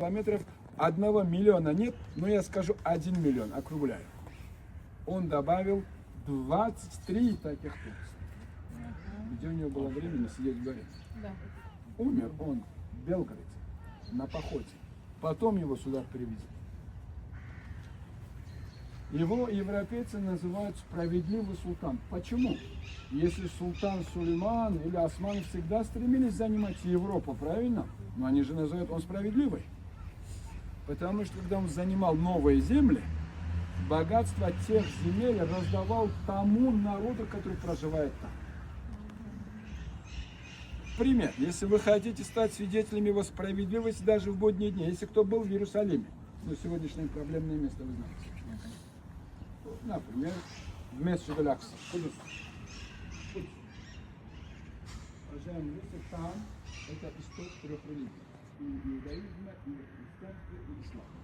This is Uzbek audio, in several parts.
километров 1 миллиона нет, но я скажу 1 миллион, округляю. Он добавил 23 таких туристов. Где у него было времени сидеть в горе? Да. Умер он в Белгороде на походе. Потом его сюда привезли. Его европейцы называют справедливый султан. Почему? Если султан Сулейман или османы всегда стремились занимать Европу, правильно? Но они же называют он справедливый. Потому что когда он занимал новые земли, богатство тех земель раздавал тому народу, который проживает там. Пример. Если вы хотите стать свидетелями его справедливости даже в будние дни, если кто был в Иерусалиме, ну, сегодняшнее проблемное место вы знаете. Например, в Месчид Аль-Акса. Кудус. Уважаемые люди, там это исток трех религий. И иудаизма, и христианства, и ислама.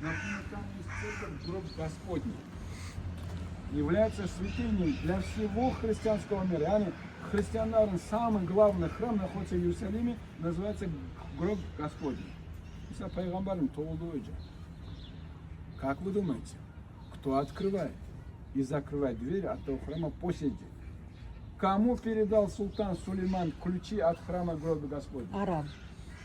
Например, там есть церковь Гроб Господний. Является святыней для всего христианского мира. Они христианарный самый главный храм находится в Иерусалиме, называется Гроб Господний. Как вы думаете, кто открывает и закрывает двери от того храма по сей день? Кому передал султан Сулейман ключи от храма Гроба Господня?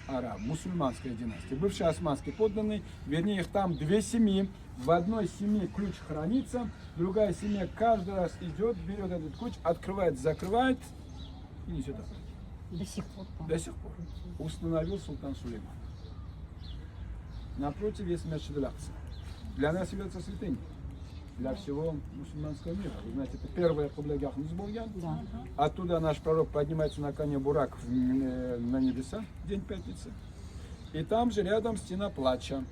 Араб, мусульманская династия, бывшие османские подданные, вернее их там две семьи, в одной семье ключ хранится, другая семья каждый раз идет, берет этот ключ, открывает, закрывает и несет обратно. До сих пор. До сих пор установил султан Сулейман. Напротив есть Месчид Аль-Акса. Для нас является святыней, для всего мусульманского мира. Вы знаете, это первая кубля Яхнусбургян. Да. Оттуда наш пророк поднимается на коне Бурак на небеса, день пятницы. И там же рядом стена плача.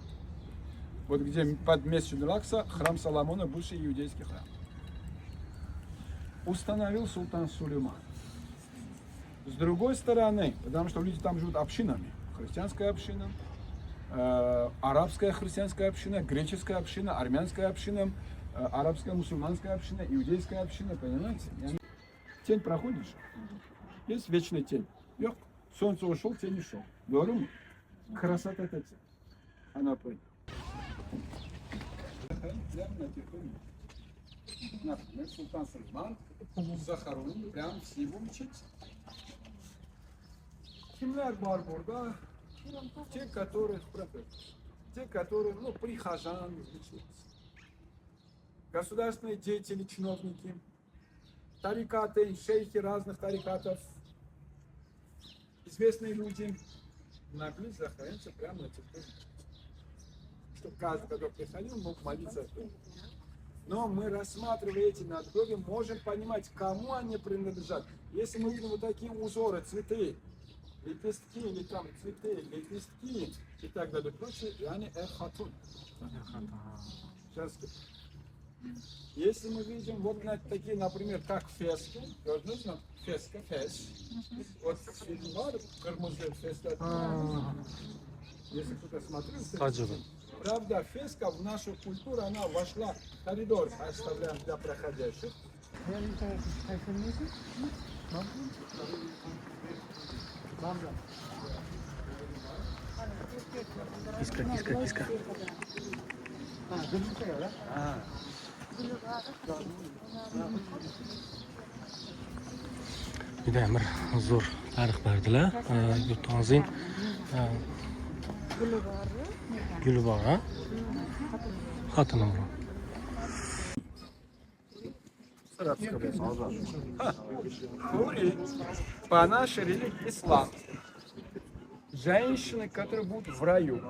Вот где под Месчид Аль-Акса храм Соломона, бывший иудейский храм. Установил султан Сулейман. С другой стороны, потому что люди там живут общинами. Христианская община, арабская христианская община, греческая община, армянская община, арабская мусульманская община, иудейская община, понимаете? Тень проходит же. Есть вечная тень. Солнце ушел, тень ушел. Говорю, красота это тень. Она пойдет. Например, султан Сулейман захоронен прямо в его мечети. Kimler var burada? Те, которые, ну, прихожан, государственные деятели, чиновники, тарикаты, шейхи разных тарикатов, известные люди могли захорониться прямо на территории. Чтобы каждый, кто приходил, мог молиться. Но мы, рассматривая эти надгробия, можем понимать, кому они принадлежат. Если мы видим вот такие узоры, цветы, лепестки, или там цветы, лепестки и так далее, прочее, и они хатун. Сейчас. Если мы видим вот такие, например, как фески, нужно феска, фес. Вот фильм бар, Кармузе, феска. Если кто-то смотрел, правда, феска в нашу культуру, она вошла в коридор, оставляем для проходящих. Киска. Judayam bir zo'r tarix berdilar. Yurtimizning guli bor, xotini bor. Хури, по нашей религии ислам, женщины, которые будут в раю,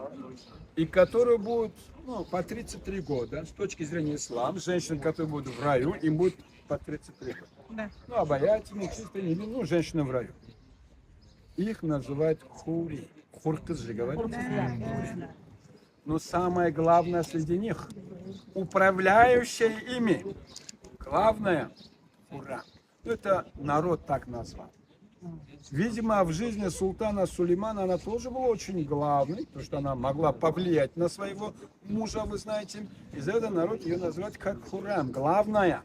и которые будут, ну, по 33 года, с точки зрения ислама, женщины, которые будут в раю, им будет по 33 года. Да. Ну, обаятельные, чистые, не, ну, женщины в раю. Их называют хури. Хуркыз же говорят. Да. Но самое главное среди них, управляющая ими, главное, ура. Это народ так назвал. Видимо, в жизни султана Сулеймана она тоже была очень главной, потому что она могла повлиять на своего мужа, вы знаете. И за это народ ее называет как Хуррам, главная.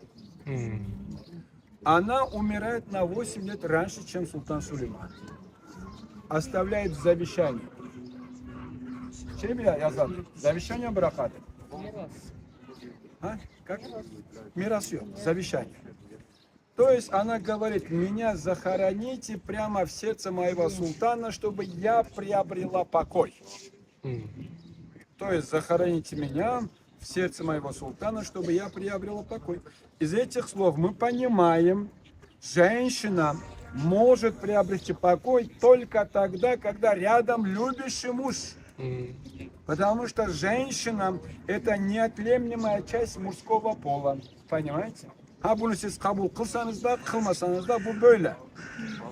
Она умирает на 8 лет раньше, чем султан Сулейман. Оставляет в завещании şey bile yazar. Завещание bırakar. А? Как? Мирас yok. Завещание. То есть она говорит, меня захороните прямо в сердце моего султана, чтобы я приобрела покой. То есть захороните меня в сердце моего султана, чтобы я приобрела покой. Из этих слов мы понимаем, женщина может приобрести покой только тогда, когда рядом любящий муж. Потому что женщина – это неотъемлемая часть мужского пола. Понимаете? Ha bunu siz kabul kılsanız da kılmasanız da bu böyle.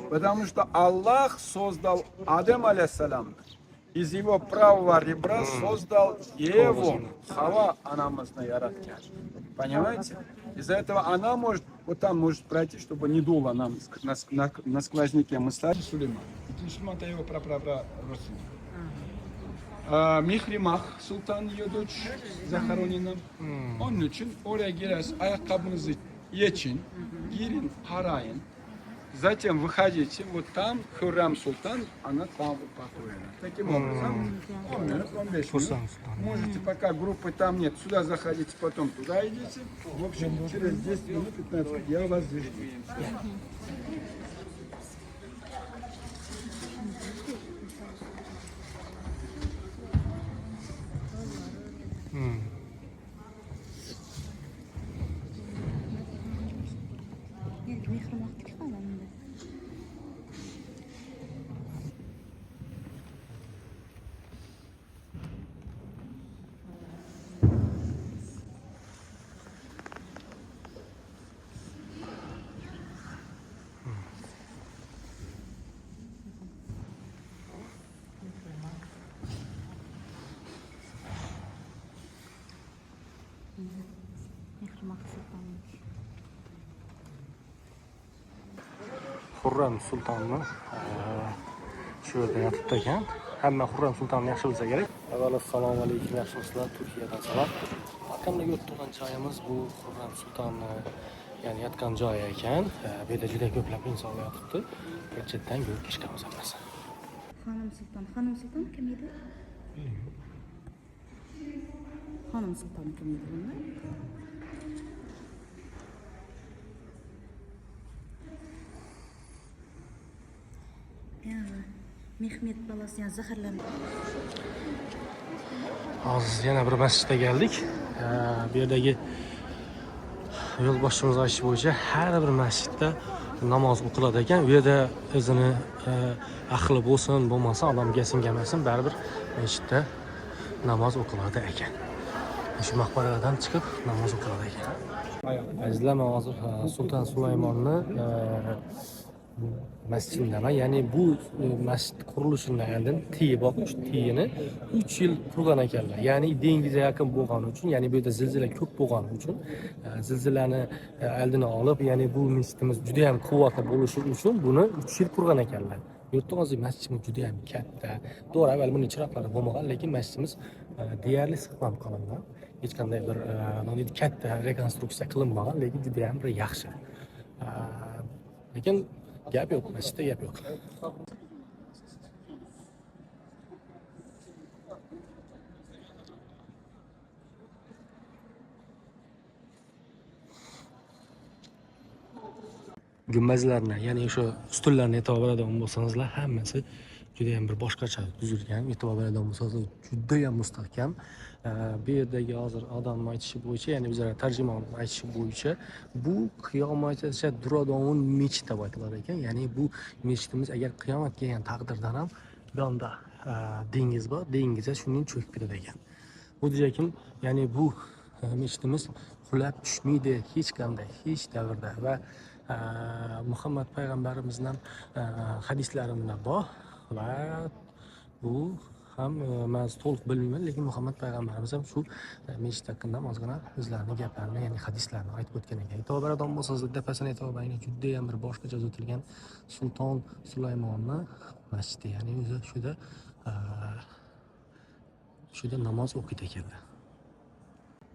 Потому что Аллах создал Адем алейхиссалам. Из его правого ребра создал Еву, Хава анамызны яраткен. Понимаете? Из-за этого она может, вот там может пройти, чтобы не дуло нам на сквозняке. Мы стали Сулейман. Сулейман это его родственник. Mihrimah Sultan ее дочь захоронена. Onun için oraya girersiniz, ayakkabınızı geçin, girin, harayın. Затем выходите, вот там Хуррам Султан, она там упокоена. Таким образом, 10 минут, 15 минут. Можете, пока группы там нет, сюда заходите, потом туда идите. В общем, через 10 минут, 15 минут я вас здесь жду. Xurram sultonni shu yerda yotibdi ekan. Hamma Xurram sultonni yaxshi bilsa kerak. Avvalo assalomu alaykum, yaxshimisizlar? Turkiyadan salom. Makamda ko'rib turgan joyimiz bu Xurram sultonni ya'ni yotgan joyi ekan. Bu yerda juda ko'plab insonlar yotibdi. Bir chetdan ko'rib chiqamiz hammasi. Xonim sulton kim edi? Xonim sulton kim edi bunlar? Mehmet balası yani zaharlandı. Hozir yana bir masjidga keldik. Bu yerdagi yo'lboshchimiz aytishi bo'yicha har bir masjidda namoz o'qiladi ekan. U yerda o'zini ahli bo'lsin, bo'lmasa odamga singamasin, baribir masjidda namoz o'qiladi ekan. Shu maqbaralardan chiqib namoz o'qiladi ekan. Azizlar, men hozir Sulton Sulaymonni masjiddaman. Ya'ni bu masjid qurilishidan oldin tiyi bor, tiyini 3 yil qurgan ekanlar. Ya'ni dengizga yaqin bo'lgani uchun, ya'ni bu yerda zilzila ko'p bo'lgani uchun, zilzilani oldini olib, ya'ni bu masjidimiz juda ham quvvatli bo'lishi uchun buni 3 yil qurgan ekanlar. Yurtda hozir masjidimiz juda ham katta. To'g'ri, avval buning chiroqlari bo'lmagan, lekin masjidimiz deyarli saqlanib qolingan. Hech qanday bir katta rekonstruksiya qilinmagan, lekin juda ham bir yaxshi. Lekin gap yo'q, masjidda gap yo'q. Gumbazlarni, ya'ni o'sha ustunlarni e'tibor beradigan bo'lsangizlar, hammasi juda ham bir boshqacha tuzilgan. E'tibor beradigan bo'lsangiz, juda ham mustahkam. Bu yerdagi hozir odamning aytishi bo'yicha, ya'ni bizlar tarjimon aytishi bo'yicha, bu qiyomatgacha duradovun mechit deb aytilar ekan. Ya'ni bu mechitimiz agar qiyomat kelgan taqdirda ham bu yoqda dengiz bor, dengizga shuning cho'kib ketadi ekan. Bu deyakim, ya'ni bu mechitimiz qulab tushmaydi hech qanday, hech davrda va Muhammad payg'ambarimizning hadislarida bor va bu ham men to'liq bilmayman, lekin Muhammad payg'ambarimiz ham shu mechit haqida ozgina o'zlarining gaplarini, ya'ni hadislarni aytib o'tgan ekan. E'tibor beradigan bo'lsangiz, dafasini e'tibor bering, juda ham bir boshqacha o'tilgan Sulton Sulaymonni masjidi, ya'ni o'zi shuda namoz o'qiydi ekanlar.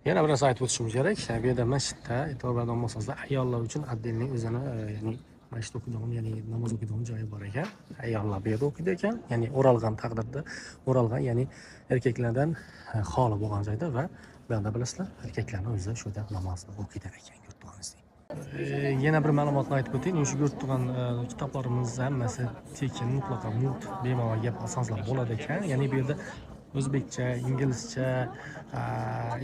Yana bir narsa aytib o'tishimiz kerak. Bu yerda masjidda e'tibor beradigan bo'lsangiz, ayollar uchun отдельный o'zini, ya'ni masjid o'qiydigan, ya'ni namoz o'qiydigan joyi bor ekan. Ayollar bu yerda o'qiydi ekan, ya'ni o'ralgan taqdirda, o'ralgan, ya'ni erkaklardan xoli bo'lgan joyda va bu yoqda bilasizlar, erkaklarning o'zi shu yerda namozni o'qiydi ekan yurtlarimizda. Yana bir ma'lumotni aytib o'taylik. Shu yurtgan kitoblarimiz hammasi tekin, mutlaqo bemalol gap so'zlar bo'ladi ekan. Ya'ni bu yerda o'zbekcha, inglizcha,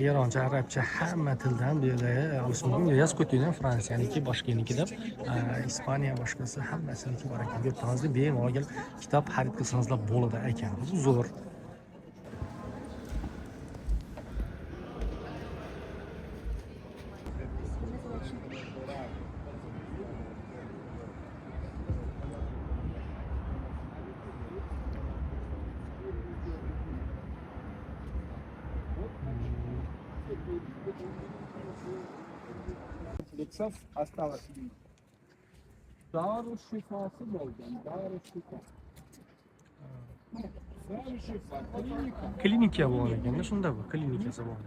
eroncha, arabcha hamma tildan bu yerda olish mumkin. Yozib qo'ydim Fransiyaniki, boshqanikida, Ispaniya boshqasi hammasiniki bor ekan. Yurtimizda bemalol kitob xarid qilsangizlar bo'ladi ekan. Zo'r. Лексов осталось. Дару шифасы bo'lgan, daru shifa. Daru shifa, klinika. Klinika bo'lgan ekan, shunda bu klinikasi bor.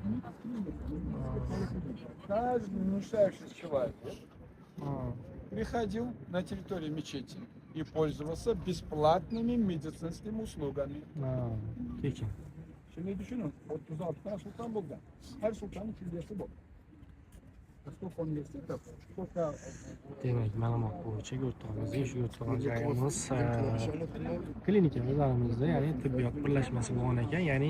Каждый нуждающийся человек приходил на территорию мечети и пользовался бесплатными медицинскими услугами. Tekin. Şimdi düşünün, 36 tane sultan buldu. Her sultanın külliyesi bu. Сколько университетов, сколько... Demak, ma'lumot bo'yicha yurtimizda shu yurtgan joyimiz klinika o'zlarimizda, ya'ni tibbiyot birlashmasi bo'lgan ekan, ya'ni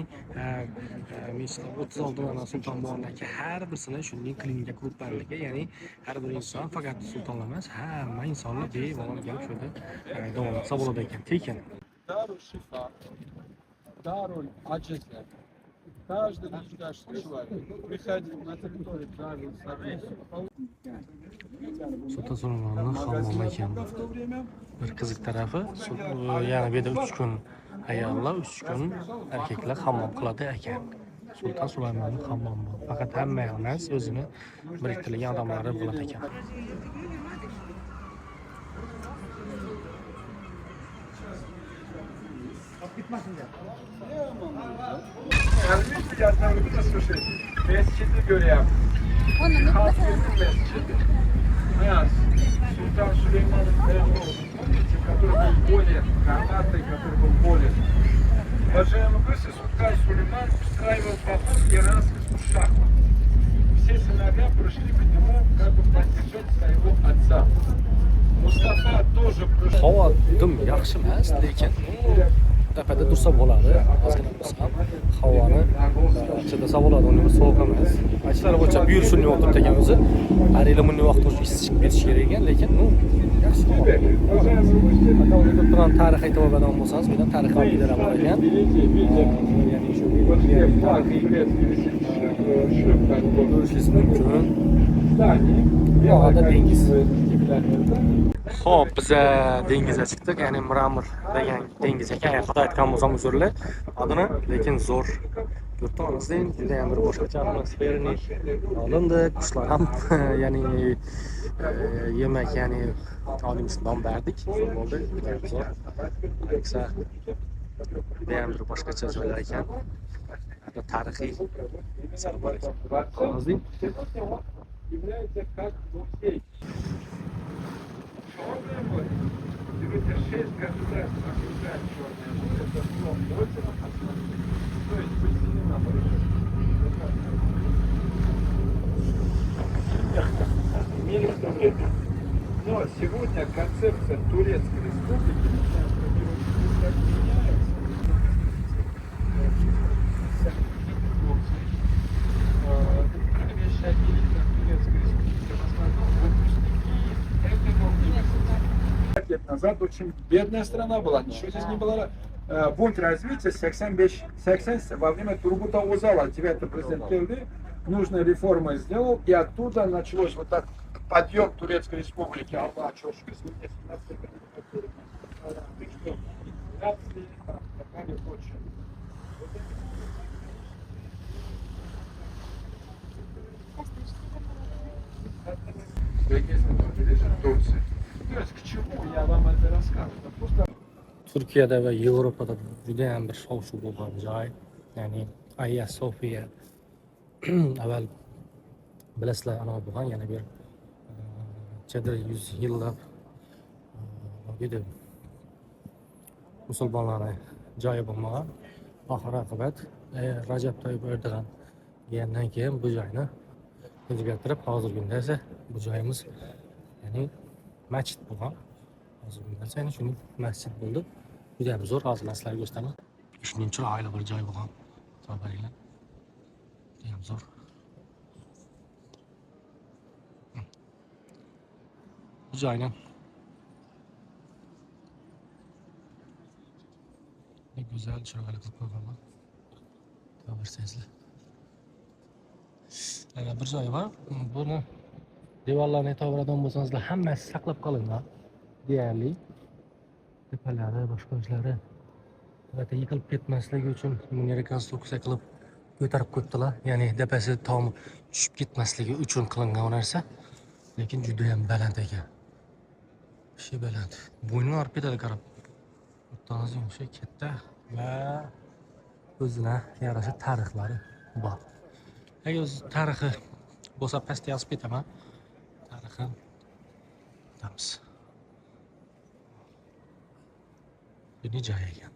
36 dona sulton bo'lgan ekan, har birisini shunday klinika klublarga, ya'ni har bir inson faqat sultonlar emas, hamma insonlar bemalol kelib shu yerda davolansa bo'ladi ekan, tekin. Дару шифа, дару аджиза. Каждый нуждающийся человек приходил на территорию Дару Садиса. Sulton Sulaymonni hammomi ekan. В то время Bir qiziq tarafi, ya'ni bu yerda 3 kun ayollar, 3 kun erkaklar hammom qiladi ekan. Sulton Sulaymonni hammomi. Faqat hamma emas, o'zini biriktirgan odamlari bo'ladi ekan. Развитие одного вида, слушай, месчиды говорят, Халкин месчиды. Нас, Султан Сулейман, помните, который был более горбатый, который был более. Уважаемый гость, Султан Сулейман устраивал поход иранскому шаху. Все сыновья пришли к нему, как бы поддержать своего отца. Мустафа тоже пришел. Havo dim yaxshi emas, lekin tepada tursa bo'ladi. Ozgina bo'lsa ham havoni chidasa bo'ladi, uni sovuq emas. Aytishlari bo'yicha bu yil shunday o'tirib ekan o'zi. Har yili bunday vaqt o'zi isitib berish kerak ekan, lekin u yaxshi havo. Agar turan tarixiy to'badan bo'lsangiz, bu yerdan tarixiy obidalar bor ekan. Ya'ni shu tarixiy ko'rishingiz mumkin. Bu yerda dengiz. Xo'p, biz dengizga chiqdik, ya'ni Miramir degan dengiz ekan. Xudo aytgan bo'lsam uzrlar. Adini, lekin zo'r. Yurtimizda juda ham bir boshqacha atmosferani olindi. Qushlar ham ya'ni yemak, ya'ni olimiz nom berdik. Zo'r bo'ldi. Zo'r. Aytsa, juda ham bir boshqacha joylar ekan. Tarixiy asar bor ekan. Hozir является как музей. Черное море. Это 6 государств окружает Черное море. Это все озеро Атлантик. То есть поселено имели в то время. Но сегодня концепция Турецкой Республики меняется. Лет назад очень бедная страна была, ничего здесь не было. Бунт развития 80 во время Тургута Узала, 9-й президент Келды, нужные реформы сделал, и оттуда началось вот так подъем Турецкой Республики. Аллах, Турция. То есть к чему я вам это рассказываю? Просто... Turkiyada va Yevropada juda ham bir shov-shuv bo'lgan joy. Ya'ni Hagia Sofiya. Avval bilasizlar, ana bo'lgan yana bir 100 yillab Juda musulmonlarning joyi bo'lmagan. Oxir oqibat Rajab Toyyib Erdo'g'an kelgandan keyin bu joyni o'zgartirib, hozirgi kunda esa bu joyimiz ya'ni masjid bo'lgan. Hozirgi kunda esa shuni masjid bo'ldi. Juda ham zo'r, hozir sizlarga ko'rsataman. Shuning chiroyli bir joy bo'lgan. To'g'rilar. Juda ham zo'r. Bu joyni ne güzel chiroyli qilib qo'yganman. Ko'rsangizlar. Yana bir joy bor. Buni devorlarni e'tibordan bo'lsangizlar hammasi saqlab qolingan. Deyarli tepalari, boshqa ishlari albatta yiqilib ketmasligi uchun buni rekonstruksiya qilib ko'tarib qo'yibdilar. Ya'ni tepasi tomi tushib ketmasligi uchun qilingan narsa. Lekin juda ham baland ekan. Şey baland. Bo'yni orib ketadi qarab. O'rtog'ingiz yumsha katta va o'zina yarasha tarixlari bor. Agar o'z tarixi bo'lsa pastga yozib ketaman. Tarixi tamiz. Buni joy ekan.